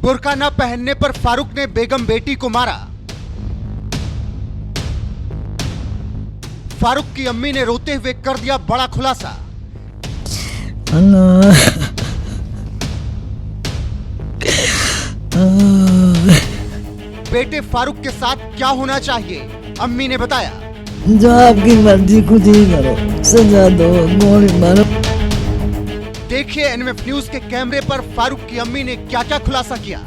बुर्का न पहनने पर फारूक ने बेगम बेटी को मारा। फारूक की अम्मी ने रोते हुए कर दिया बड़ा खुलासा। बेटे फारूक के साथ क्या होना चाहिए, अम्मी ने बताया। जो आपकी मर्जी, कुछ ही करो, सजा दो, गोली मारो। देखिए एनएमएफ न्यूज के कैमरे पर फारूक की अम्मी ने क्या क्या खुलासा किया।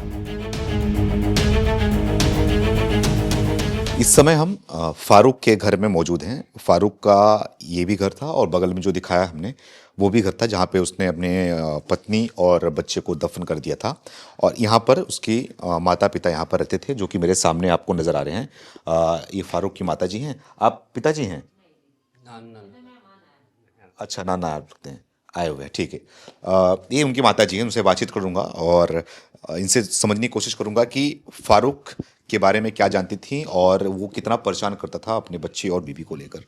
इस समय हम फारूक के घर में मौजूद हैं। फारूक का ये भी घर था और बगल में जो दिखाया हमने वो भी घर था, जहाँ पे उसने अपने पत्नी और बच्चे को दफन कर दिया था। और यहाँ पर उसकी माता पिता यहाँ पर रहते थे, जो कि मेरे सामने आपको नज़र आ रहे हैं। ये फारूक की माता जी हैं। आप पिताजी हैं? अच्छा, नाना आप लगते हैं, आए हुए हैं, ठीक है। ये उनकी माता जी हैं, उनसे बातचीत करूंगा और इनसे समझने की कोशिश करूंगा कि फारूक के बारे में क्या जानती थी और वो कितना परेशान करता था अपने बच्चे और बीवी को लेकर।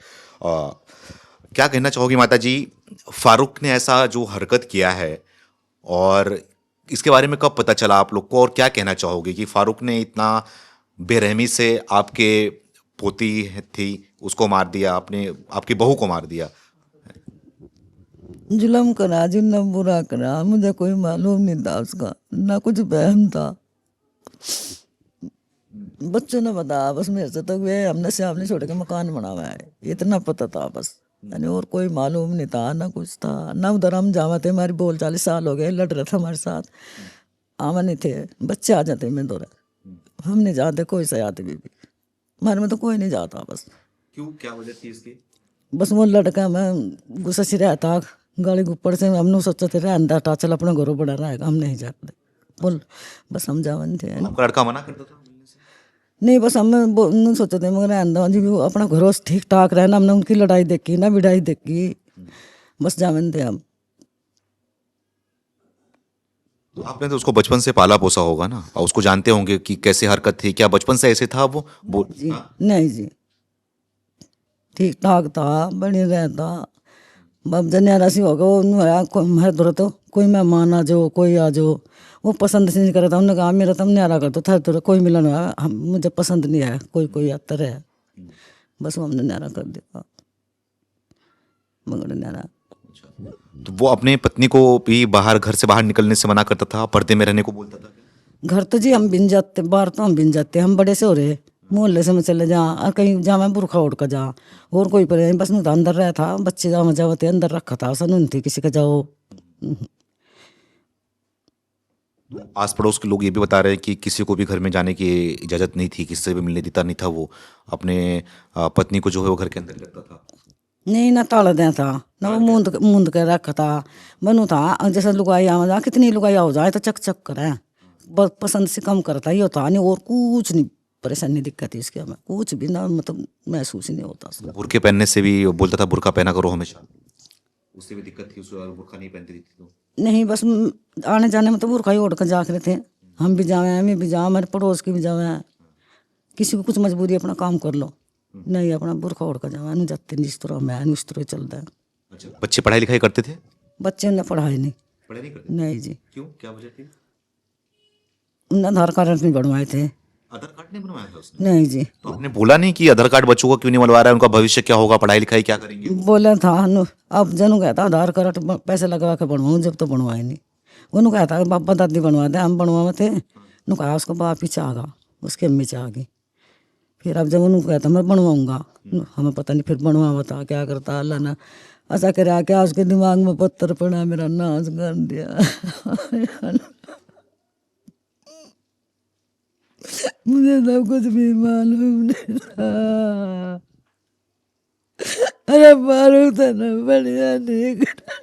क्या कहना चाहोगी माता जी, फारूक ने ऐसा जो हरकत किया है और इसके बारे में कब पता चला आप लोग को, और क्या कहना चाहोगे कि फारूक ने इतना बेरहमी से आपके पोती थी उसको मार दिया, आपने आपकी बहू को मार दिया? जुल्म करा, जितना बुरा करा, मुझे कोई मालूम नहीं था उसका, ना कुछ बहम था। बच्चों ने बताया बस मेरे से, तो वे हमने से आपने छोड़ के मकान बनावा है, इतना पता था बस। यानी और कोई मालूम नहीं था, ना कुछ था, ना उधर हम जावा थे। हमारी बोल 40 साल हो गए, लड़ रहे थे हमारे साथ, आवा नहीं थे। बच्चे आ जाते मैं दौरा, हम नहीं जाते, कोई सा आते बीबी, हमारे में तो कोई नहीं जाता बस। क्यों, क्या वजह थी इसकी? बस वो लड़का मैं गुस्सा से रहता, गाड़ी के ऊपर से हमने सोचा थे रहता था, चल अपने घरों बड़ा रहेगा, हम नहीं जाते बोल, बस हम जावन थे। आपका लड़का मना करता था मिलने से? नहीं, बस हम नहीं सोचते थे, मगर रहता जी वो अपना घरों से ठीक ठाक रहना, हमने उनकी लड़ाई देखी ना बिड़ाई देखी, बस जावन थे हम। तो आपने तो उसको बचपन से पाला पोसा होगा ना, और उसको जानते होंगे कि कैसे हरकत थी। क्या बचपन से ऐसे था वो? जी नहीं जी, ठीक ठाक था, बनी रहता। अब जन्यारा सी होगा वो मैं धरो तो कोई मेहमान आ जाओ, कोई आ जाओ, वो पसंद से नहीं करा था। उन्होंने कहा मेरा तुम न्यारा कर दो, था तो कोई मिलन हुआ, हम मुझे पसंद नहीं है, कोई कोई आता रहे, बस वो हमने न्यारा कर दिया, मगर न्यारा। तो वो अपने पत्नी को भी बाहर, घर से बाहर निकलने से मना करता था, पर्दे में रहने को बोलता था? घर तो जी हम बिन जाते, बाहर तो हम बिन जाते, हम बड़े से हो रहे, मोहल्ले से मैं चले जा, और कहीं जा मैं बुरखा उड़ कर जा, और कोई पर बस नहीं था, अंदर रहा था। बच्चे जाओ जाते अंदर रखा था, सन नहीं थी किसी का जाओ। आस पड़ोस के लोग ये भी बता रहे हैं कि किसी को भी घर में जाने की इजाजत नहीं थी, किसी से भी मिलने देता नहीं था। वो अपने पत्नी को जो है वो घर के अंदर रखता था। नहीं, ना ताला दें था, ना वो मूंद मूंद के रखा था। बनू था जैसे लुगाई आ जा, कितनी लुगाई हो जाए तो चक चक करे, बस पसंद से कम करता ही होता नहीं, और कुछ नहीं परेशानी दिक्कत थी इसके, हमें कुछ भी ना मतलब महसूस ही नहीं होता उसका। बुरके पहनने से भी बोलता था बुरका पहना करो हमेशा, उससे भी दिक्कत थी, उसको बुरका नहीं पहनती थी तो? नहीं, बस आने जाने में तो बुरखा ही ओढ़ कर जा रहे थे, हम भी जावे, हम भी जाओ, हमारे पड़ोस की भी जावे, किसी को कुछ मजबूरी अपना काम कर लो, नहीं अपना बुरखा ओढ़ कर जावा, नहीं जाते जिस तरह मैं उस तरह चलता है। अच्छा, बच्चे पढ़ाई लिखाई करते थे? बच्चे ने पढ़ाई नहीं, पढ़ाई नहीं करते? नहीं जी, क्यों, क्या वजह थी? उन्हें आधार कार्ड नहीं बनवाए थे। आधार कार्ड नहीं बनवाया था उसने? नहीं जी, तो आपने बोला नहीं कि आधार कार्ड बच्चों को क्यों नहीं बनवा रहा है, उनका भविष्य क्या होगा, पढ़ाई लिखाई क्या करेंगे? बोला था अब जनू कहता आधार कार्ड पैसे लगवा के बनवाऊँ, जब तो बनवाए नहीं। उन्होंने कहता बाबा दादी बनवा दे, हम बनवाए थे, उन्होंने कहा उसको बाप ही चाहगा, उसकी अम्मी चाहगी। फिर अब जब उन्होंने कहता मैं बनवाऊँगा, हमें पता नहीं फिर बनवा बता क्या करता अल्लाह ने, ऐसा करा क्या उसके दिमाग में पत्थर पड़ा, मेरा नाश कर दिया। मुझे सब कुछ भी मालूम नहीं था। अरे मालूम था ना, बढ़िया नहीं करा।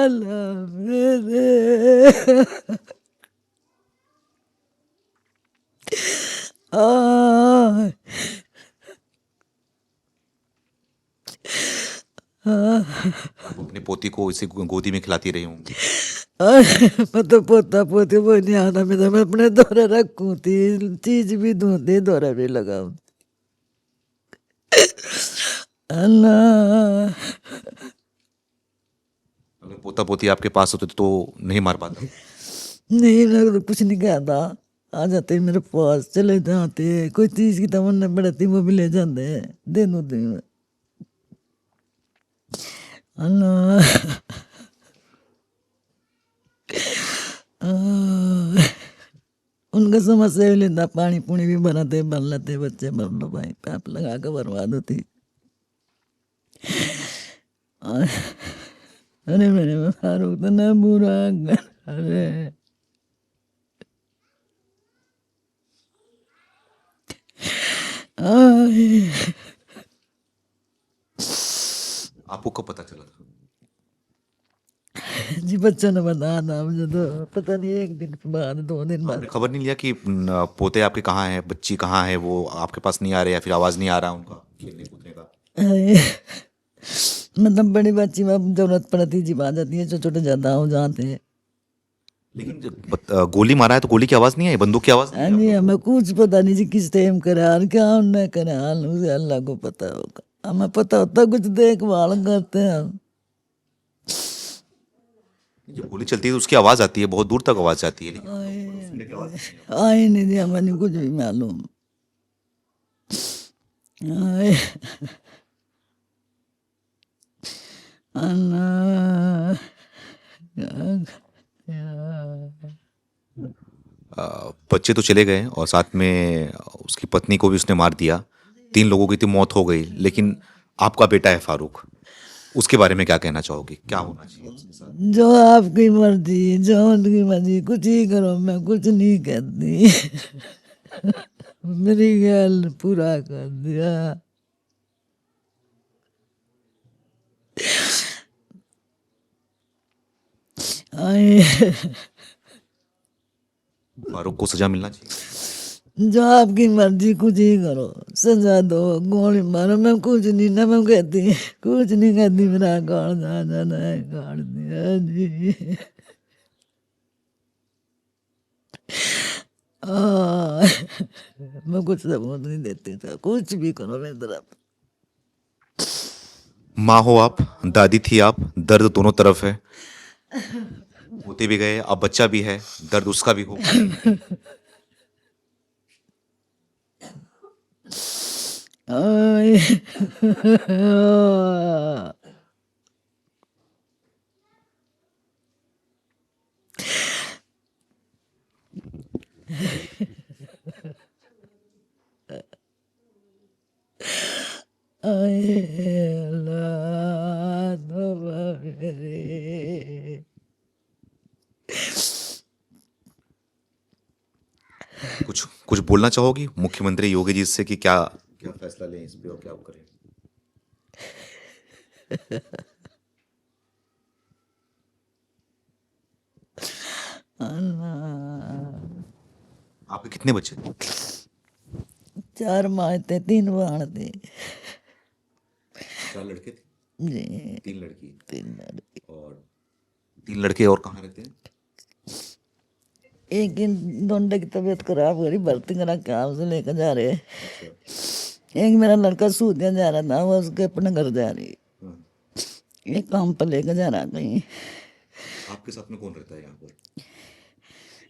अल्लाह मेरे आप अपनी पोती को इसे गोदी में खिलाती रही होंगी? मैं तो पोता पोती वो नहीं आता, मैं अपने दौरे रखूँ थी, चीज भी धोती, दौरा भी लगाऊँ। अल्लाह अगर पोता पोती आपके पास होते तो नहीं मार पाता? नहीं लग तो कुछ नहीं कहता, आ जाते मेरे पास चले जाते, कोई चीज की तमन्ना बढ़ती वो भी ले जाते दिन दिन। अल्लाह उनका समस्या भी लेता, पानी पुणी भी बनाते भर लेते, बच्चे भर लो भाई, पैप लगा के बर्बाद होती। अरे मेरे में फारूक तो ना बुरा कर, अरे आपको कब पता चला था? जी बच्चों ने बताया था मुझे, तो पता नहीं एक दिन बाद 2 दिन बाद। आपने खबर नहीं लिया कि पोते आपके कहाँ हैं, बच्ची कहाँ है, वो आपके पास नहीं आ रहे या फिर आवाज नहीं आ रहा उनका खेलने कूदने का? मतलब बड़ी बच्ची में जरूरत पड़ती जी आ जाती है, छोटे छोटे ज्यादा हो जाते हैं। लेकिन जब गोली मारा है तो गोली की आवाज नहीं आई, बंदूक की आवाज नहीं हाँ आई? जी, हमें कुछ पता नहीं जी किस टाइम करे हाल, क्या उन्हें करे हाल, उसे अल्लाह को पता होगा, हमें पता होता कुछ देखभाल करते हैं हम। जब गोली चलती है तो उसकी आवाज आती है, बहुत दूर तक आवाज जाती है, लेकिन सुनने की आवाज नहीं है। आए नहीं जी, हमें नहीं कुछ भी मालूम। आए अल्लाह बच्चे तो चले गए और साथ में उसकी पत्नी को भी उसने मार दिया, 3 लोगों की तो मौत हो गई, लेकिन आपका बेटा है फारूक, उसके बारे में क्या कहना चाहोगे, क्या होना चाहिए उसके साथ? जो आपकी मर्जी, जो उनकी मर्जी, कुछ ही करो, मैं कुछ नहीं कहती। मेरी गल पूरा कर दिया। आए फारूक को सजा मिलना चाहिए। जो आपकी मर्जी, कुछ ही करो, सजा दो, गोली मारो, मैं कुछ नहीं ना, मैं कहती कुछ नहीं कहती, मेरा गाड़ जाना है, गाड़ दिया जी। मैं कुछ सबूत नहीं देती था, कुछ भी करो मेरी तरफ। माँ हो आप, दादी थी आप, दर्द दोनों तरफ है, होते भी गए, अब बच्चा भी है, दर्द उसका भी हो। आए अल्लाह तौबा मेरी। कुछ कुछ बोलना चाहोगी मुख्यमंत्री योगी जी से कि क्या क्या फैसला लें इस पे और क्या करें? अल्लाह आपके कितने बच्चे थे? 4 माँ थे, 3 बहन थे 4 लड़के थे, जी, 3 लड़की, 3 लड़के। और 3 लड़के और कहाँ रहते हैं? एक इन दोनों की तबीयत खराब हो रही, भर्ती करा के आप से लेकर जा रहे। एक मेरा लड़का सूदिया जा रहा था, वो उसके अपने घर जा रही। एक काम पर लेकर जा रहा कहीं। आपके साथ में कौन रहता है यहाँ पर?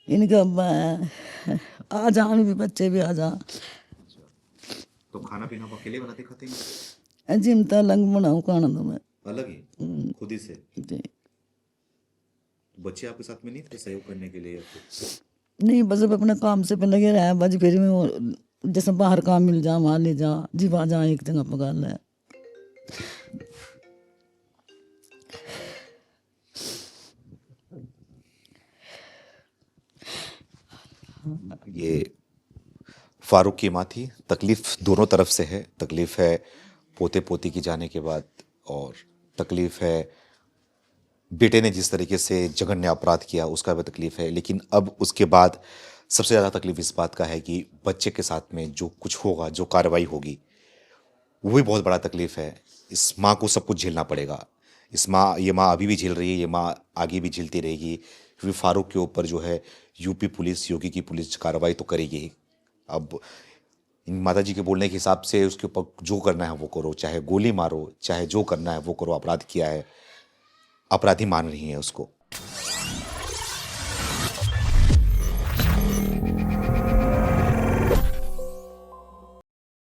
इनका अब्बा है, आ जान भी, बच्चे भी आ जा। तो खाना पीना आप अकेले बनाते खाते हैं? जिमता अलग बनाऊँ खाना तो मैं अलग ही, खुद ही से? जी। बच्चे आपके साथ में नहीं थे सहयोग करने के लिए या फिर? नहीं, बस अब अपने काम से पे लगे रहे, बस फिर भी वो जैसे बाहर काम मिल जा वहाँ ले जा जी, वहाँ जा एक जगह पका ले। ये फारूक की माँ थी। तकलीफ दोनों तरफ से है, तकलीफ है पोते पोती की जाने के बाद, और तकलीफ है बेटे ने जिस तरीके से जघन्य अपराध किया उसका भी तकलीफ है, लेकिन अब उसके बाद सबसे ज़्यादा तकलीफ इस बात का है कि बच्चे के साथ में जो कुछ होगा, जो कार्रवाई होगी, वो भी बहुत बड़ा तकलीफ है। इस माँ को सब कुछ झेलना पड़ेगा। ये माँ अभी भी झेल रही है, ये माँ आगे भी झेलती रहेगी, क्योंकि फारूक के ऊपर जो है यूपी पुलिस, योगी की पुलिस कार्रवाई तो करेगी ही। अब इन माता जी के बोलने के हिसाब से उसके ऊपर जो करना है वो करो, चाहे गोली मारो, चाहे जो करना है वो करो, अपराध किया है। अपराधी मान रही हैं उसको।